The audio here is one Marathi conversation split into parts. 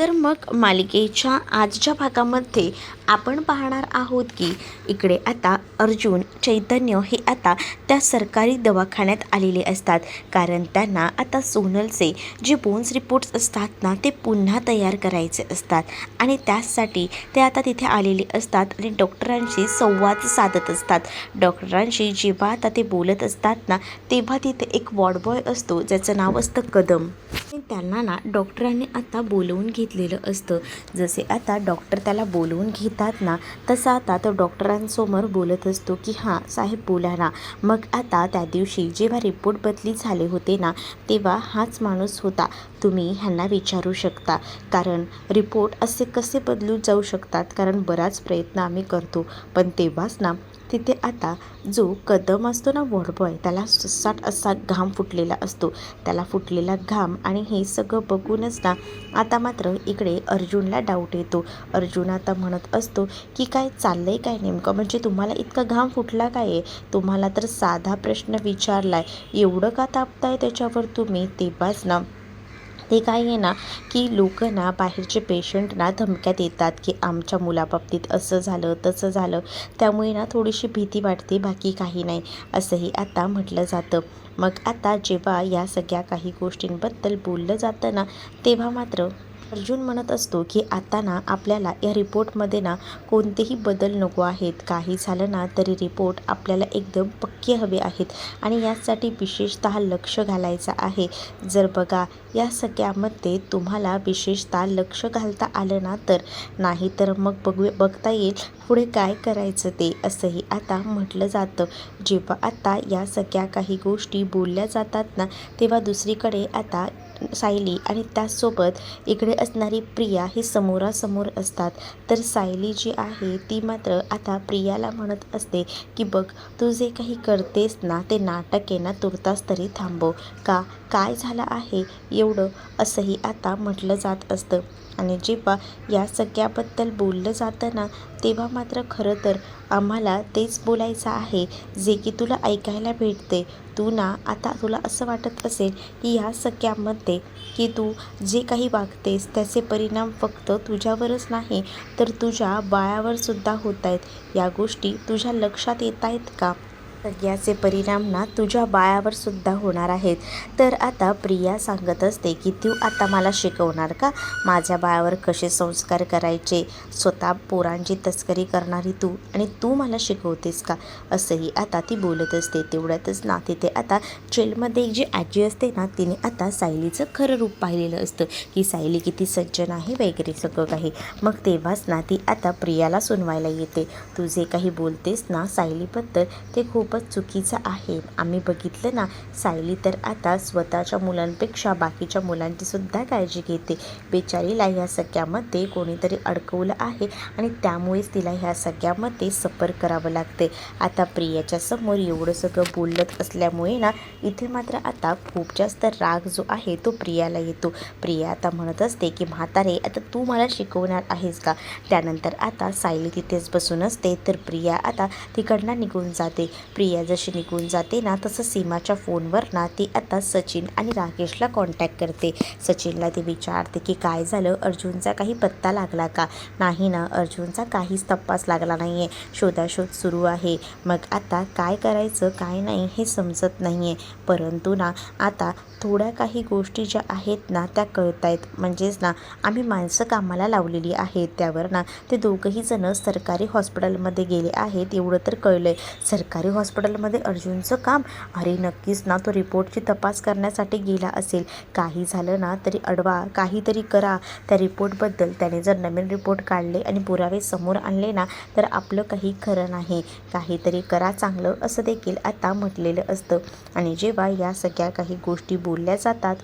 तर मग मालिकेच्या आजच्या भागामध्ये आपण पाहणार आहोत की इकडे आता अर्जुन चैतन्य हे आता त्या सरकारी दवाखान्यात आलेले असतात, कारण त्यांना आता सोनलचे जे बोन्स रिपोर्ट्स असतात ना ते पुन्हा तयार करायचे असतात आणि त्यासाठी ते आता तिथे आलेले असतात आणि डॉक्टरांशी संवाद साधत असतात. डॉक्टरांशी जेव्हा आता ते बोलत असतात ना तेव्हा तिथे एक वॉर्डबॉय असतो ज्याचं नाव असतं कदम. त्यांना ना डॉक्टरांनी आता बोलवून घेतलेलं असतं. जसे आता डॉक्टर त्याला बोलवून घेतात ना तसा आता तो डॉक्टरांसमोर बोलत असतो की हां साहेब बोला ना. मग आता त्या दिवशी जेव्हा रिपोर्ट बदली झाले होते ना तेव्हा हाच माणूस होता, तुम्ही ह्यांना विचारू शकता. कारण रिपोर्ट असे कसे बदलू जाऊ शकतात, कारण बराच प्रयत्न आम्ही करतो. पण तेव्हाच ना तिथे आता जो कदम असतो ना वॉर्डबॉय, त्याला सुसाट असा घाम फुटलेला असतो. त्याला फुटलेला घाम आणि हे सगळं बघूनच ना आता मात्र इकडे अर्जुनला डाऊट येतो. अर्जुन आता म्हणत असतो की काय चाललंय काय नेमकं, म्हणजे तुम्हाला इतका घाम फुटला काय आहे? तुम्हाला तर साधा प्रश्न विचारलाय, एवढं का तापताय त्याच्यावर तुम्ही? तेव्हाच ना ते काय आहे ना की लोक ना बाहेरचे पेशंट ना धमक्या देतात की आमच्या मुलाबाबतीत असं झालं तसं झालं, त्यामुळे ना थोडीशी भीती वाटते, बाकी काही नाही असंही आता म्हटलं जातं. मग आता जेव्हा या सगळ्या काही गोष्टींबद्दल बोललं जातं ना तेव्हा मात्र अर्जुन म्हणत असतो की आता ना आपल्याला या रिपोर्टमध्ये ना कोणतेही बदल नको आहेत. काही झालं ना तरी रिपोर्ट आपल्याला एकदम पक्के हवे आहेत आणि यासाठी विशेषतः लक्ष घालायचं आहे. जर बघा या सगळ्यामध्ये तुम्हाला विशेषतः लक्ष घालता आलं ना तर, नाही तर मग बघता येईल पुढे काय करायचं ते, असंही आता म्हटलं जातं. जेव्हा आता या सगळ्या काही गोष्टी बोलल्या जातात ना तेव्हा दुसरीकडे आता सायली आणि त्याचसोबत इकडे असणारी प्रिया ही समोरासमोर असतात. तर सायली जी आहे ती मात्र आता प्रियाला म्हणत असते की बघ तू जे काही करतेस ना ते नाटक आहे ना तुर्तास तरी थांबव. का काय झालं आहे एवढं, असंही आता म्हटलं जात असतं. आणि जेव्हा या सगळ्याबद्दल बोललं जातं ना तेव्हा मात्र खरं तर आम्हाला तेच बोलायचं आहे जे की तुला ऐकायला भेटते. तू ना आता तुला असं वाटत असेल की या सगळ्यामध्ये की तू जे काही वागतेस त्याचे परिणाम फक्त तुझ्यावरच नाही तर तुझ्या बाळावर सुद्धा होत आहेत. या गोष्टी तुझ्या लक्षात येत आहेत का? सगळ्याचे परिणाम ना तुझ्या बाळावर सुद्धा होणार आहेत. तर आता प्रिया सांगत असते की तू आता मला शिकवणार का माझ्या बाळावर कसे संस्कार करायचे? स्वतः पोरांची तस्करी करणारी तू आणि तू मला शिकवतेस का, असंही आता ती बोलत असते. तेवढ्यातच ना तिथे आता जेलमध्ये एक जी आजी असते ना तिने आता सायलीचं खरं रूप पाहिलेलं असतं की सायली किती सज्जन आहे वगैरे सगळं काही. मग तेव्हाच ना ती आता प्रियाला सुनवायला येते. तू जे काही बोलतेस ना सायलीबद्दल ते खूपच चुकीचं आहे. आम्ही बघितलं ना सायली तर आता स्वतःच्या मुलांपेक्षा बाकीच्या मुलांची सुद्धा काळजी घेते. बेचारीला ह्या सगळ्यामध्ये कोणीतरी अडकवलं आहे आणि त्यामुळेच तिला ह्या सगळ्यामध्ये सफर करावं लागते. आता प्रियाच्या समोर एवढं सगळं बोलत असल्यामुळे ना इथे मात्र आता खूप जास्त राग जो आहे तो प्रियाला येतो. प्रिया आता म्हणत असते की म्हातारे आता तू मला शिकवणार आहेस का? त्यानंतर आता सायली तिथेच बसून असते. तर प्रिया आता तिकडनं निघून जाते. प्रिया जशी निघून जाते ना तसं सीमाच्या फोनवर ना ती आता सचिन आणि राकेशला कॉन्टॅक्ट करते. सचिनला ती विचारते की काय झालं, अर्जुनचा काही पत्ता लागला का? नाही ना, अर्जुनचा काहीच तपास लागला नाही आहे, शोधाशोध सुरू आहे. मग आता काय करायचं काय नाही हे समजत नाही आहे. परंतु ना आता थोड्या काही गोष्टी ज्या आहेत ना त्या कळत आहेत. म्हणजेच ना आम्ही माणसं कामाला लावलेली आहेत, त्यावर ना ते दोघंही जण सरकारी हॉस्पिटलमध्ये गेले आहेत एवढं तर कळलं आहे. सरकारी हॉस्पिटलमध्ये अर्जुनचं काम? अरे नक्कीच ना, तो रिपोर्टची तपास करण्यासाठी गेला असेल. काही झालं ना तरी अडवा, काहीतरी करा त्या रिपोर्टबद्दल. त्याने जर नवीन रिपोर्ट काढले आणि पुरावे समोर आणले ना तर आपलं काही खरं नाही. काहीतरी करा चांगलं, असं देखील आता म्हटलेलं असतं. आणि जेव्हा या सगळ्या काही गोष्टी बोलल्या जातात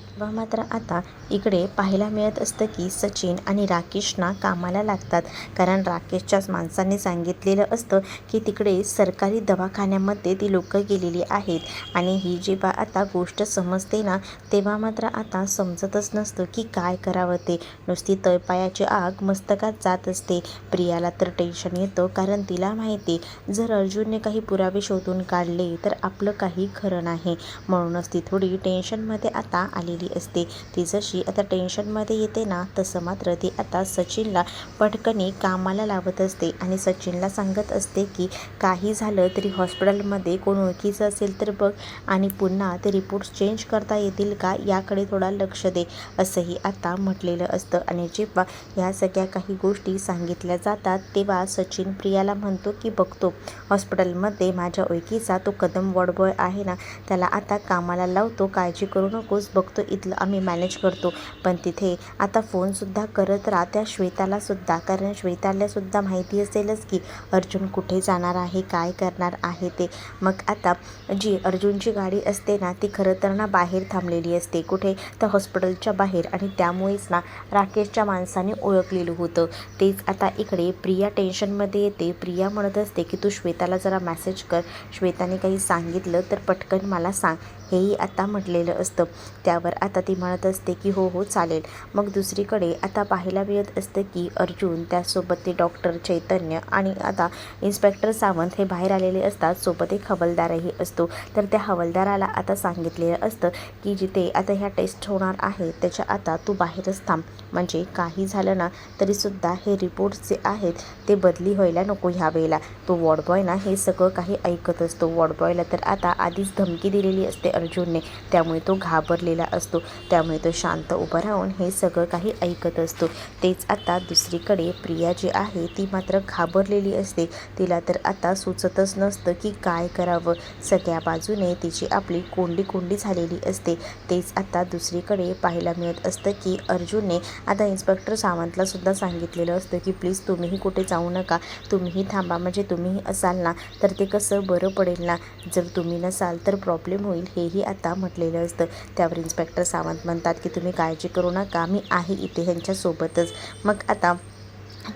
तेव्हा मात्र आता इकडे पाहायला मिळत असतं की सचिन आणि राकेशना कामाला लागतात. कारण राकेशच्याच माणसांनी सांगितलेलं असतं की तिकडे सरकारी दवाखान्यामध्ये ती लोकं गेलेली आहेत आणि ही जेव्हा आता गोष्ट समजते ना तेव्हा मात्र आता समजतच नसतं की काय करावं ते. नुसती तळपायाची आग मस्तकात जात असते. प्रियाला तर टेन्शन येतं, कारण तिला माहिती जर अर्जुनने काही पुरावे शोधून काढले तर आपलं काही खरं नाही. म्हणूनच ती थोडी टेन्शनमध्ये आता आलेली झालेली असते. ती जशी आता टेन्शनमध्ये येते ना, तसं मात्र ती आता सचिनला पटकनी कामाला लावत असते आणि सचिनला सांगत असते की काही झालं तरी हॉस्पिटलमध्ये कोण ओळखीचं असेल तर बघ आणि पुन्हा ते रिपोर्ट्स चेंज करता येतील का याकडे थोडा लक्ष दे, असंही आता म्हटलेलं असतं. आणि जेव्हा ह्या सगळ्या काही गोष्टी सांगितल्या जातात तेव्हा सचिन प्रियाला म्हणतो की बघतो हॉस्पिटलमध्ये माझ्या ओळखीचा तो कदम वॉर्डबॉय आहे ना, त्याला आता कामाला लावतो, काळजी करू नकोस, बघतो इथलं आम्ही मॅनेज करतो. पण तिथे आता फोनसुद्धा करत राहा त्या श्वेतालासुद्धा, कारण श्वेतालासुद्धा माहिती असेलच की अर्जुन कुठे जाणार आहे, काय करणार आहे ते. मग आता जी अर्जुनची गाडी असते ना, ती खरं तर ना बाहेर थांबलेली असते, कुठे तर हॉस्पिटलच्या बाहेर, आणि त्यामुळेच ना राकेशच्या माणसाने ओळखलेलं होतं. तेच आता इकडे प्रिया टेन्शनमध्ये येते. प्रिया म्हणत असते की तू श्वेताला जरा मेसेज कर, श्वेताने काही सांगितलं तर पटकन मला सांग, हेही आता म्हटलेलं असतं. त्यावर आता ती म्हणत असते की हो हो चालेल. मग दुसरीकडे आता पाहायला मिळत असतं की अर्जुन, त्यासोबत ते डॉक्टर चैतन्य आणि आता इन्स्पेक्टर सावंत हे बाहेर आलेले असतात. सोबत एक हवालदारही असतो. तर त्या हवालदाराला आता सांगितलेलं असतं की जिथे आता ह्या टेस्ट होणार आहे त्याच्या आता तू बाहेरच थांब, म्हणजे काही झालं ना तरीसुद्धा हे रिपोर्ट्स जे आहेत ते बदली व्हायला नको ह्या वेळेला. तो वॉर्डबॉय ना हे सगळं काही ऐकत असतो. वॉर्डबॉयला तर आता आधीच धमकी दिलेली असते अर्जुनने, त्यामुळे तो घाबरलेला असतो. त्यामुळे तो शांत उभा राहून हे सगळं काही ऐकत असतो. तेच आता दुसरीकडे प्रिया जी आहे ती मात्र घाबरलेली असते. तिला तर आता सुचतच नसतं की काय करावं. सगळ्या बाजूने तिची आपली कोंडी झालेली असते. तेच आता दुसरीकडे पाहायला मिळत असतं की अर्जुनने आता इन्स्पेक्टर सावंतला सुद्धा सांगितलेलं असतं की प्लीज तुम्हीही कुठे जाऊ नका, तुम्हीही थांबा, म्हणजे तुम्हीही असाल ना तर ते कसं बरं पडेल ना, जर तुम्ही नसाल तर प्रॉब्लेम होईल, हेही आता म्हटलेलं असतं. त्यावर इन्स्पेक्टर सावंत म्हणतात की तुम्ही काळजी करू नका, मी आहे इथे ह्यांच्यासोबतच. मग आता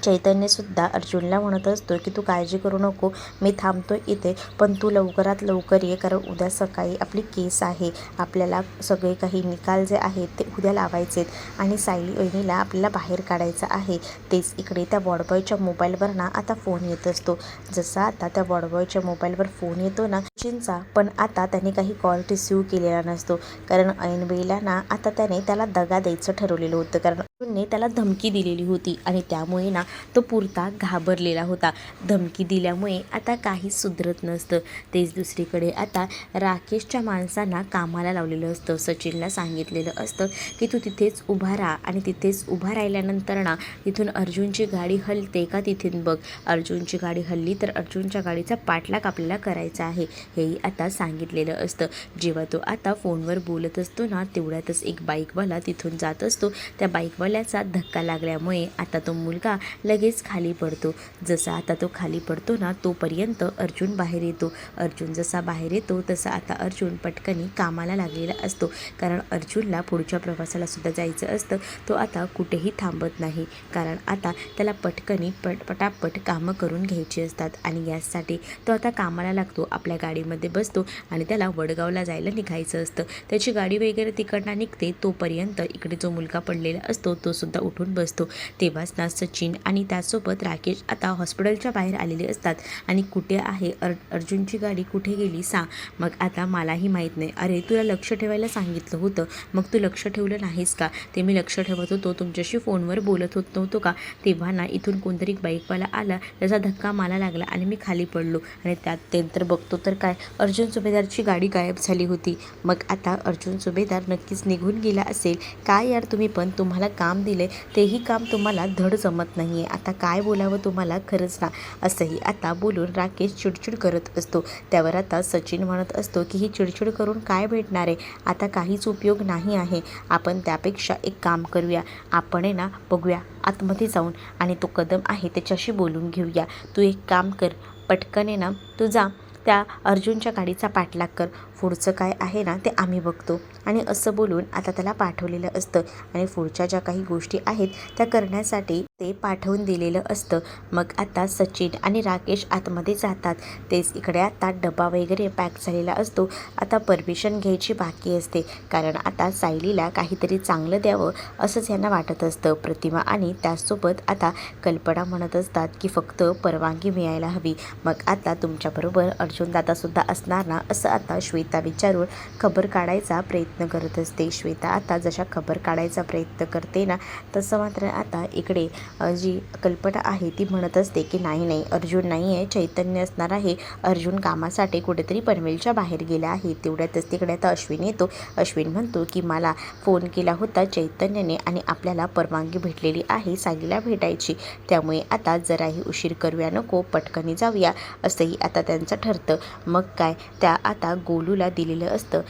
चैतन्यसुद्धा अर्जुनला म्हणत असतो की तू काळजी करू नको, मी थांबतो इथे, पण तू लवकरात लवकर ये, कारण उद्या सकाळी आपली केस आहे, आपल्याला सगळे काही निकाल जे आहेत ते उद्या लावायचे आणि सायली वहिनीला आपल्याला बाहेर काढायचं आहे. तेच इकडे त्या वॉर्डबॉयच्या मोबाईलवर ना आता फोन येत असतो. जसा आता त्या वॉर्डबॉयच्या मोबाईलवर फोन येतो ना सचिनचा, पण आता त्याने काही कॉल रिसीव्ह केलेला नसतो, कारण ऐनवेळेला ना आता त्याला दगा द्यायचं ठरवलेलं होतं, कारण अर्जुनने त्याला धमकी दिलेली होती आणि त्यामुळे ना तो पुरता घाबरलेला होता. धमकी दिल्यामुळे आता काहीच सुधरत नसतं. तेच दुसरीकडे आता राकेशच्या माणसांना कामाला लावलेलं असतं. सचिनला सांगितलेलं असतं की तू तिथेच उभा राहा आणि तिथेच उभा राहिल्यानंतर ना तिथून अर्जुनची गाडी हलते का तिथून बघ, अर्जुनची गाडी हलली तर अर्जुनच्या गाडीचा पाठलाग आपल्याला करायचा आहे, हेही आता सांगितलेलं असतं. जेव्हा तो आता फोनवर बोलत असतो ना तेवढ्यातच एक बाईकवाला तिथून जात असतो. त्या बाईकवाल्याचा धक्का लागल्यामुळे आता तो मुलगा लगेच खाली पडतो. जसा आता तो खाली पडतो ना तोपर्यंत अर्जुन बाहेर येतो. अर्जुन जसा बाहेर येतो तसा आता अर्जुन पटकनी कामाला लागलेला असतो, कारण अर्जुनला पुढच्या प्रवासाला सुद्धा जायचं असतं. तो आता कुठेही थांबत नाही, कारण आता त्याला पटकनी पटापट कामं करून घ्यायची असतात आणि यासाठी तो आता कामाला लागतो. आपल्या गाडीमध्ये बसतो आणि त्याला वडगावला जायला निघायचं असतं. त्याची गाडी वगैरे तिकडनं निघते तोपर्यंत इकडे जो मुलगा पडलेला असतो तो सुद्धा उठून बसतो. तेव्हाच ना सचिन आणि त्यासोबत राकेश आता हॉस्पिटलच्या बाहेर आलेले असतात आणि कुठे आहे अर्जुनची गाडी कुठे गेली सांग. मग आता मलाही माहीत नाही. अरे तुला लक्ष ठेवायला सांगितलं होतं, मग तू लक्ष ठेवलं नाहीस का? ते मी लक्ष ठेवत होतो, तुमच्याशी फोनवर बोलत होत नव्हतो का? तेव्हा ना इथून कोणतरी बाईकवाला आला, त्याचा धक्का मला लागला आणि मी खाली पडलो आणि त्यानंतर बघतो तर काय, अर्जुन सुभेदारची गाडी गायब झाली होती. मग आता अर्जुन सुभेदार नक्कीच निघून गेला असेल. काय यार तुम्ही पण, तुम्हाला काम दिले तेही काम तुम्हाला धड जमत नाही आहे, आता काय बोलावं तुम्हाला खरंच ना, असंही आता बोलून राकेश चिडचिड करत असतो. त्यावर आता सचिन म्हणत असतो की ही चिडचिड करून काय भेटणार आहे, आता काहीच उपयोग नाही आहे, आपण त्यापेक्षा एक काम करूया, आपण आहे ना बघूया आतमध्ये जाऊन आणि तो कदम आहे त्याच्याशी बोलून घेऊया. तू एक काम कर, पटकन आहे ना तू जा त्या अर्जुनच्या गाडीचा पाठलाग कर, पुढचं काय आहे ना ते आम्ही बघतो. आणि असं बोलून आता त्याला पाठवलेलं असतं आणि पुढच्या ज्या काही गोष्टी आहेत त्या करण्यासाठी ते पाठवून दिलेलं असतं. मग आता सचिन आणि राकेश आतमध्ये जातात. तेच इकडे आता डबा वगैरे पॅक झालेला असतो. आता परमिशन घ्यायची बाकी असते, कारण आता सायलीला काहीतरी चांगलं द्यावं असंच यांना वाटत असतं. प्रतिमा आणि त्याचसोबत आता कल्पना म्हणत असतात की फक्त परवानगी मिळायला हवी. मग आता तुमच्याबरोबर अर्जुन दादासुद्धा असणार ना, असं आता श्वेता श्वेता विचारून खबर काढायचा प्रयत्न करत असते. श्वेता आता जशा खबर काढायचा प्रयत्न करते ना, तसं मात्र आता इकडे जी कल्पना आहे ती म्हणत असते की नाही अर्जुन नाही आहे, चैतन्य असणार आहे. अर्जुन कामासाठी कुठेतरी पनवेलच्या बाहेर गेला आहे. तेवढ्यातच तिकडे आता अश्विन येतो. अश्विन म्हणतो की मला फोन केला होता चैतन्यने आणि आपल्याला परवानगी भेटलेली आहे सायलीला भेटायची, त्यामुळे आता जराही उशीर करूया नको, पटकनी जाऊया असंही आता त्यांचं ठरतं. मग काय, त्या आता गोलूला दिलेलं असतं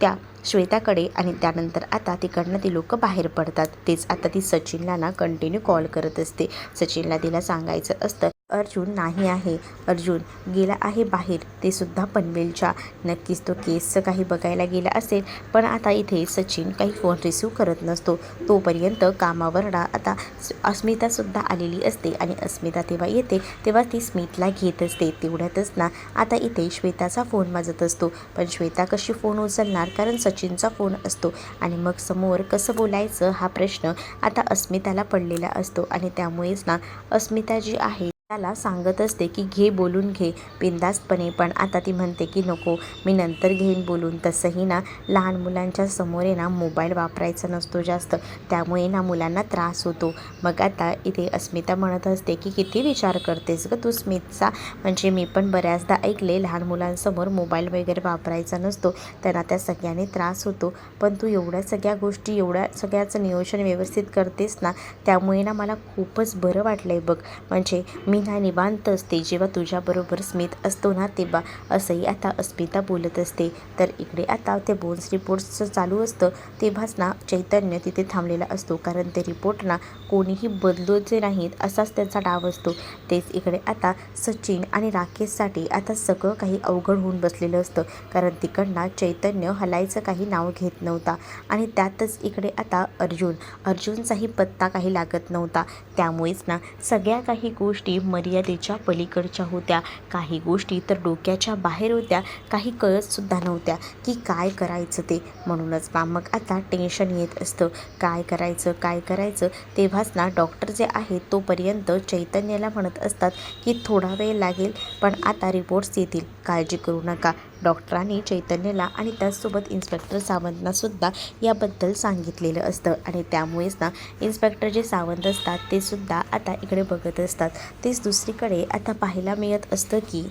त्या श्वेताकडे आणि त्यानंतर आता तिकडनं ती लोक बाहेर पडतात. तेच आता ती सचिनला ना कंटिन्यू कॉल करत असते. सचिनला तिला सांगायचं असतं अर्जुन नाही आहे, अर्जुन गेला आहे बाहेर, ते सुद्धा पनवेलच्या. नक्कीच तो केसचं काही बघायला गेला असेल, पण आता इथे सचिन काही फोन रिसीव्ह करत नसतो. तोपर्यंत कामावर आता अस्मितासुद्धा आलेली असते आणि अस्मिता तेव्हा येते तेव्हा ती स्मितला घेत असते. तेवढ्यातच ना आता इथे श्वेताचा फोन वाजत असतो. पण श्वेता कशी फोन उचलणार, कारण सचिनचा फोन असतो आणि मग समोर कसं बोलायचं हा प्रश्न आता अस्मिताला पडलेला असतो. आणि त्यामुळेच ना अस्मिता जी आहे त्याला सांगत असते की घे बोलून घे बिनधास्तपणे, पण आता ती म्हणते की नको मी नंतर घेईन बोलून. तसंही ना लहान मुलांच्या समोर आहे ना मोबाईल वापरायचा नसतो जास्त, त्यामुळे ना मुलांना त्रास होतो. मग आता इथे अस्मिता म्हणत असते की किती विचार करतेस ग तू स्मितचा, म्हणजे मी पण बऱ्याचदा ऐकले लहान मुलांसमोर मोबाईल वगैरे वापरायचा नसतो, त्यांना त्या सगळ्यांनी त्रास होतो, पण तू एवढ्या सगळ्या गोष्टी एवढ्या सगळ्याचं नियोजन व्यवस्थित करतेस ना, त्यामुळे ना मला खूपच बरं वाटलं आहे बघ. म्हणजे मी ना निवांत असते जेव्हा तुझ्याबरोबर स्मित असतो ना तेव्हा, असंही आता अस्मिता बोलत असते. तर इकडे आता ते बोन्स रिपोर्ट्सचं चालू असतं तेव्हाच ना चैतन्य तिथे थांबलेला असतो, कारण ते रिपोर्ट ना कोणीही बदलूचे नाहीत असाच त्यांचा डाव असतो. तेच इकडे आता सचिन आणि राकेशसाठी आता सगळं काही अवघड होऊन बसलेलं असतं, कारण तिकडनं चैतन्य हलायचं काही नाव घेत नव्हता आणि त्यातच इकडे आता अर्जुनचाही पत्ता काही लागत नव्हता. त्यामुळेच ना सगळ्या काही गोष्टी मर्यादेच्या पलीकडच्या होत्या, काही गोष्टी तर डोक्याच्या बाहेर होत्या, काही कळतसुद्धा नव्हत्या की काय करायचं ते. म्हणूनच मग आता टेन्शन येत असतं काय करायचं. तेव्हाच ना डॉक्टर जे आहेत तोपर्यंत चैतन्याला म्हणत असतात की थोडा वेळ लागेल, पण आता रिपोर्ट्स येतील, काळजी करू नका. डॉक्टरांनी चैतन्याला आणि त्याचसोबत इन्स्पेक्टर सावंतनासुद्धा याबद्दल सांगितलेलं असतं आणि त्यामुळेच ना इन्स्पेक्टर जे सावंत असतात ते सुद्धा आता इकडे बघत असतात. तेच दुसरीकडे आता पाहायला मिळत असतं की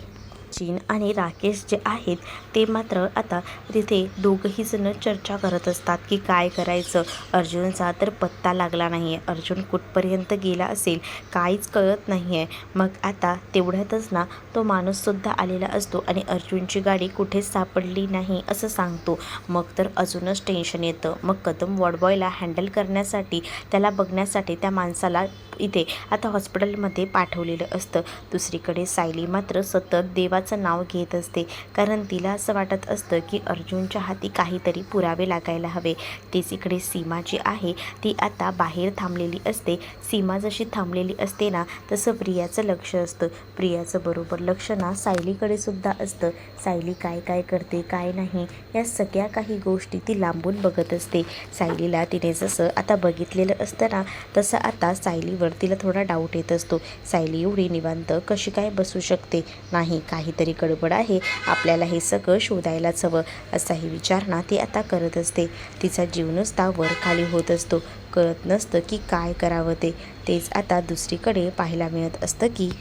सचिन आणि राकेश जे आहेत ते मात्र आता तिथे दोघंही जण चर्चा करत असतात की काय करायचं. अर्जुनचा तर पत्ता लागला नाही आहे, अर्जुन कुठपर्यंत गेला असेल काहीच कळत नाही आहे. मग आता तेवढ्यातच ना तो माणूससुद्धा आलेला असतो आणि अर्जुनची गाडी कुठेच सापडली नाही असं सांगतो. मग तर अजूनच टेन्शन येतं. मग कदम वॉर्डबॉयला हँडल करण्यासाठी, त्याला बघण्यासाठी त्या माणसाला इथे आता हॉस्पिटलमध्ये पाठवलेलं असतं. दुसरीकडे सायली मात्र सतत देवाचं नाव घेत असते, कारण तिला असं वाटत असतं की अर्जुनच्या हाती काहीतरी पुरावे लागायला हवे. तीच इकडे सीमा जी आहे ती आता बाहेर थांबलेली असते. सीमा जशी थांबलेली असते ना तसं प्रियाचं लक्ष असतं. प्रियाचं बरोबर लक्ष ना सायलीकडे सुद्धा असतं. सायली काय करते काय नाही या सगळ्या काही गोष्टी ती लांबून बघत असते. सायलीला तिने जसं आता बघितलेलं असतं ना तसं आता सायलीवर तिला थोडा डाऊट येत असतो. सायली एवढी निवांत कशी काय बसू शकते, नाही काहीतरी गडबड आहे, आपल्याला हे सगळं शोधायलाच हवं असाही विचार ना ती आता करत असते. तिचा जीव नुसता वर खाली होत असतो, कळत नसतं की काय करावं ते. तेच आता दुसरीकडे पाहायला मिळत असतं की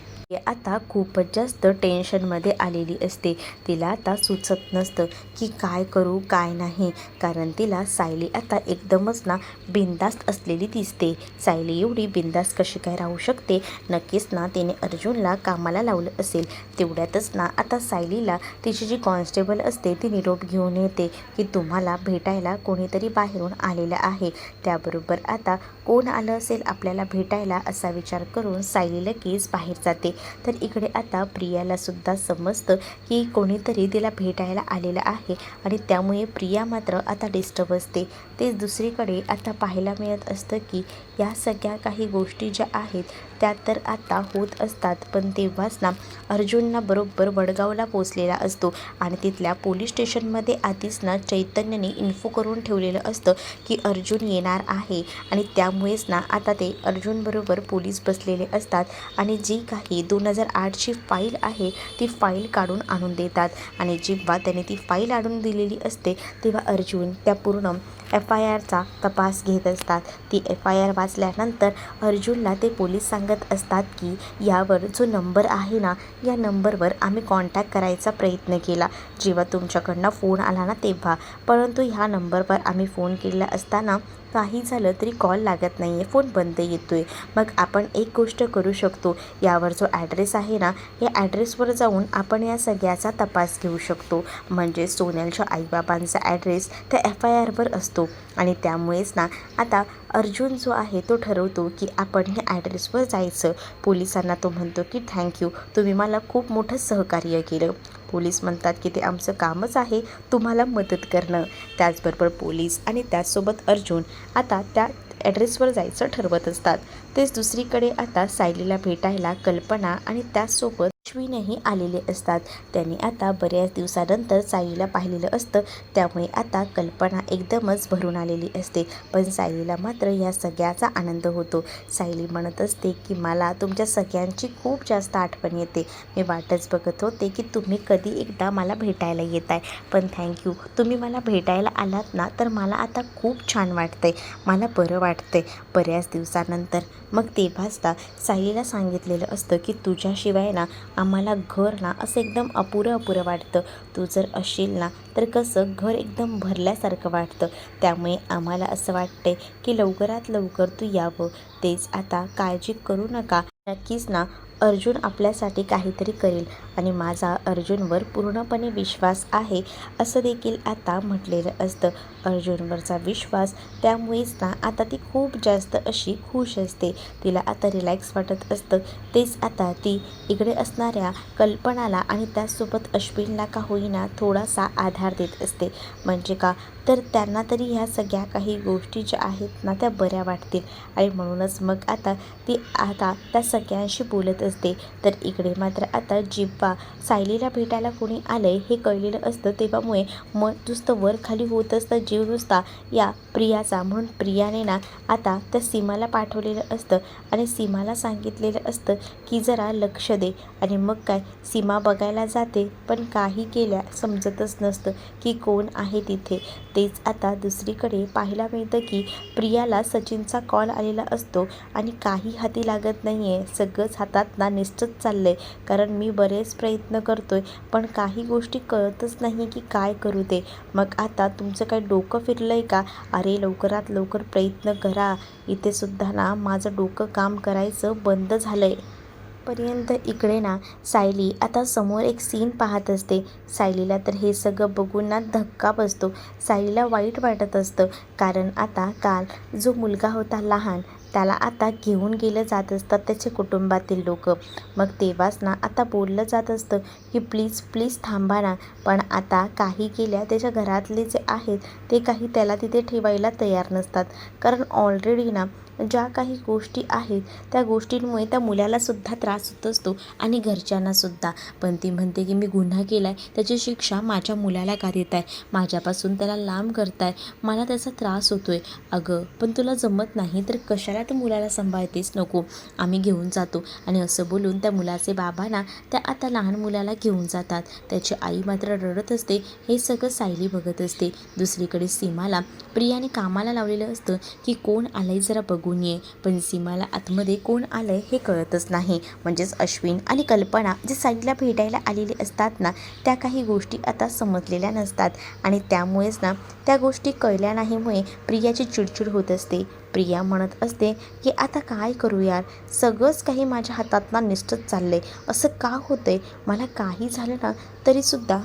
आता खूपच जास्त टेन्शनमध्ये आलेली असते. तिला आता सुचत नसतं की काय करू काय नाही, कारण तिला सायली आता एकदमच ना बिनधास्त असलेली दिसते. सायली एवढी बिनधास्त कशी काय राहू शकते, नक्कीच ना तिने अर्जुनला कामाला लावलं असेल. तेवढ्यातच ना आता सायलीला तिची जी कॉन्स्टेबल असते ती निरोप घेऊन येते की तुम्हाला भेटायला कोणीतरी बाहेरून आलेलं आहे. त्याबरोबर आता कोण आलं असेल आपल्याला भेटायला असा विचार करून सायली लगेच बाहेर जाते. तर इकडे आता प्रियाला सुद्धा समजतं की कोणीतरी तिला भेटायला आलेलं आहे आणि त्यामुळे प्रिया मात्र आता डिस्टर्ब असते. तेच दुसरीकडे आता पाहायला मिळत असतं की या सगळ्या काही गोष्टी ज्या आहेत त्या तर आता होत असतात, पण तेव्हाच ना अर्जुनला बरोबर वडगावला पोचलेला असतो आणि तिथल्या पोलीस स्टेशनमध्ये आधीच ना चैतन्यने इन्फो करून ठेवलेलं असतं की अर्जुन येणार आहे आणि त्यामुळेच ना आता ते अर्जुनबरोबर पोलीस बसलेले असतात आणि जी काही 2008ची फाईल आहे ती फाईल काढून आणून देतात आणि जेव्हा त्याने ती फाईल आणून दिलेली असते तेव्हा अर्जुन त्या पूर्ण FIRचा तपास घेत असतात. ती FIR वाचल्यानंतर अर्जुनला ते पोलीस सांगत असतात की यावर जो नंबर आहे ना, या नंबरवर आम्ही कॉन्टॅक्ट करायचा प्रयत्न केला जेव्हा तुमच्याकडनं फोन आला ना तेव्हा, परंतु ह्या नंबरवर आम्ही फोन केला असताना काही झालं तरी कॉल लागत नाही आहे, फोन बंद येतो आहे. मग आपण एक गोष्ट करू शकतो, यावर जो ॲड्रेस आहे ना, या ॲड्रेसवर जाऊन आपण या सगळ्याचा तपास घेऊ शकतो. म्हणजे सोनलच्या आईबाबांचा ॲड्रेस त्या FIRवर असतो आणि त्यामुळेच ना आता अर्जुन जो आहे तो ठरवतो की आपण ह्या ॲड्रेसवर जायचं. पोलिसांना तो म्हणतो की थँक्यू, तुम्ही मला खूप मोठं सहकार्य केलं. पोलीस म्हणतात की ते आमचं कामच आहे तुम्हाला मदत करणं. त्याचबरोबर पोलीस आणि त्याचसोबत अर्जुन आता त्या ॲड्रेसवर जायचं ठरवत असतात. तेच दुसरीकडे आता सायलीला भेटायला कल्पना आणि त्याचसोबत अश्विनही आलेले असतात. त्यांनी आता बऱ्याच दिवसानंतर सायलीला पाहिलेलं असतं, त्यामुळे आता कल्पना एकदमच भरून आलेली असते. पण सायलीला मात्र या सगळ्याचा आनंद होतो. सायली म्हणत असते की मला तुमच्या सगळ्यांची खूप जास्त आठवण येते. मी वाटच बघत होते की तुम्ही कधी एकदा मला भेटायला येत आहे. पण थँक्यू, तुम्ही मला भेटायला आलात ना तर मला आता खूप छान वाटतंय, मला बरं वाटतंय बऱ्याच दिवसानंतर. मग तेव्हाच ना सायलीला सांगितलेलं असतं की तुझ्याशिवाय ना आम्हाला घर ना असं एकदम अपुरं वाटतं. तू जर असशील ना तर कसं घर एकदम भरल्यासारखं वाटतं. त्यामुळे आम्हाला असं वाटतंय की लवकरात लवकर तू यावं. तेच आता काळजी करू नका, नक्कीच ना अर्जुन आपल्यासाठी काहीतरी करेल आणि माझा अर्जुनवर पूर्णपणे विश्वास आहे, असं देखील आता म्हटलेलं असतं. अर्जुनवरचा विश्वास, त्यामुळेच ना आता ती खूप जास्त अशी खुश असते. तिला आता रिलॅक्स वाटत असतं. तेच आता ती इकडे असणाऱ्या कल्पनाला आणि त्याचसोबत अश्विनला का होईना थोडासा आधार देत असते. म्हणजे का तर त्यांना तरी ह्या सगळ्या काही गोष्टी ज्या आहेत ना त्या बऱ्या वाटतील आणि म्हणूनच मग आता ती आता त्या सगळ्यांशी बोलत असते. तर इकडे मात्र आता जेव्हा सायलीला भेटायला कोणी आलंय हे कळलेलं असतं तेव्हामुळे मन नुसतं वर खाली होत असतं, जीव नुसता या प्रियाचा. म्हणून प्रियाने ना आता त्या सीमाला पाठवलेलं असतं आणि सीमाला सांगितलेलं असतं की जरा लक्ष दे. आणि मग काय सीमा बघायला जाते, पण काही केल्या समजतच नसतं की कोण आहे तिथे. तेच आता दुसरीकडे पाहायला मिळतं की प्रियाला सचिनचा कॉल आलेला असतो आणि काही हाती लागत नाही आहे. सगळंच हातात ना निश्चित चाललं आहे, कारण मी बरेच प्रयत्न करतोय पण काही गोष्टी कळतच नाही की काय करू ते. मग आता तुमचं काही डोकं फिरलं आहे का? अरे लवकरात लवकर प्रयत्न करा, इथे सुद्धा ना माझं डोकं काम करायचं बंद झालं आहे. पर्यंत इकडे ना सायली आता समोर एक सीन पाहत असते. सायलीला तर हे सगळं बघून ना धक्का बसतो. सायलीला वाईट वाटत असतं, कारण आता काल जो मुलगा होता लहान त्याला आता घेऊन गेलं जात असतात त्याचे कुटुंबातील लोक. मग तेव्हाच ना आता बोललं जात असतं की प्लीज प्लीज थांबा ना. पण आता काही केल्या त्याच्या घरातले जे आहेत ते काही त्याला तिथे ठेवायला तयार नसतात, कारण ऑलरेडी ना ज्या काही गोष्टी आहेत त्या गोष्टींमुळे त्या मुलालासुद्धा त्रास होत असतो आणि घरच्यांनासुद्धा. पण ती म्हणते की मी गुन्हा केला आहे, त्याची शिक्षा माझ्या मुलाला का देत आहे, माझ्यापासून त्याला लांब करताय, मला त्याचा त्रास होतो आहे. अगं पण तुला जमत नाही तर कशाला त्या मुलाला सांभाळतेस, नको आम्ही घेऊन जातो. आणि असं बोलून त्या मुलाचे बाबा ना त्या आता लहान मुलाला घेऊन जातात. त्याची आई मात्र रडत असते. हे सगळं सायली बघत असते. दुसरीकडे सीमाला प्रियाने कामाला लावलेलं असतं की कोण आलंय जरा बघून ये, पण सीमाला आतमध्ये कोण आलंय हे कळतच नाही. म्हणजेच अश्विन आणि कल्पना जे सायलीला भेटायला आलेले असतात ना त्या काही गोष्टी आता समजलेल्या नसतात आणि त्यामुळेच ना त्या गोष्टी कळल्या नाहीमुळे प्रियाची चिडचिड होत असते. प्रिया म्हणत असते की आता काय करू यार, सगळंच काही माझ्या हातातनं निष्ठच चाललंय, असं का होतंय, मला काही झालं ना तरीसुद्धा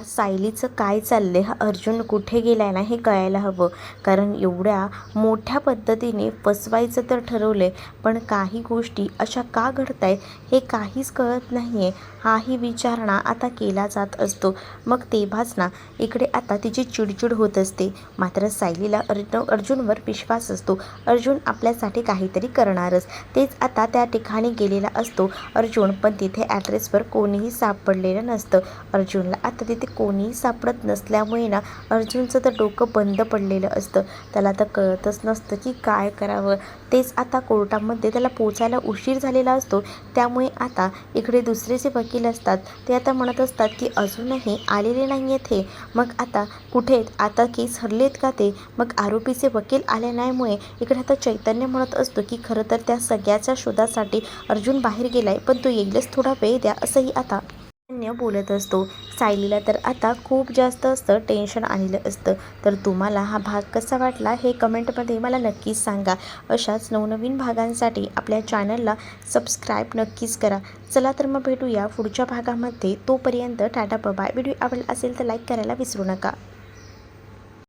सायलीचं काय चाललंय, हा अर्जुन कुठे गेलाय ना हे कळायला हवं. कारण एवढ्या मोठ्या पद्धतीने फसवायचं तर ठरवलंय, पण काही गोष्टी अशा का घडतायत हे काहीच कळत नाही आहे, हाही विचार ना आता केला जात असतो. मग तेव्हाच ना इकडे आता तिची चिडचिड होत असते. मात्र सायलीला अर्जुनवर विश्वास असतो. अर्जुन आपल्यासाठी काहीतरी करणारच. तेच आता त्या ठिकाणी गेलेला असतो अर्जुन, पण तिथे ॲड्रेसवर कोणीही सापडलेलं नसतं. अर्जुनला आता तिथे कोणीही सापडत नसल्यामुळे ना अर्जुनचं तर डोकं बंद पडलेलं असतं. त्याला तर कळतच नसतं की काय करावं. तेच आता कोर्टामध्ये त्याला पोचायला उशीर झालेला असतो. त्यामुळे आता इकडे दुसरे जे वकील असतात ते आता म्हणत असतात की अजूनही आलेले नाही आहेत हे. मग आता कुठे आहेत? आता केस हरलेत का ते? मग आरोपीचे वकील आले नाहीमुळे इकडे आता चैतन्य म्हणत असतो की खरं तर त्या सगळ्याच्या शोधासाठी अर्जुन बाहेर गेलाय, पण तो येईलच, थोडा वेळ द्या, असंही आता चैतन्य बोलत असतो. सायलीला तर आता खूप जास्त असतं टेन्शन आलेलं असतं. तर तुम्हाला हा भाग कसा वाटला हे कमेंटमध्ये मला नक्कीच सांगा. अशाच नवनवीन भागांसाठी आपल्या चॅनलला सबस्क्राईब नक्कीच करा. चला तर मग भेटूया पुढच्या भागामध्ये. तोपर्यंत टाटा बाय. व्हिडिओ आवडला असेल तर लाईक करायला विसरू नका.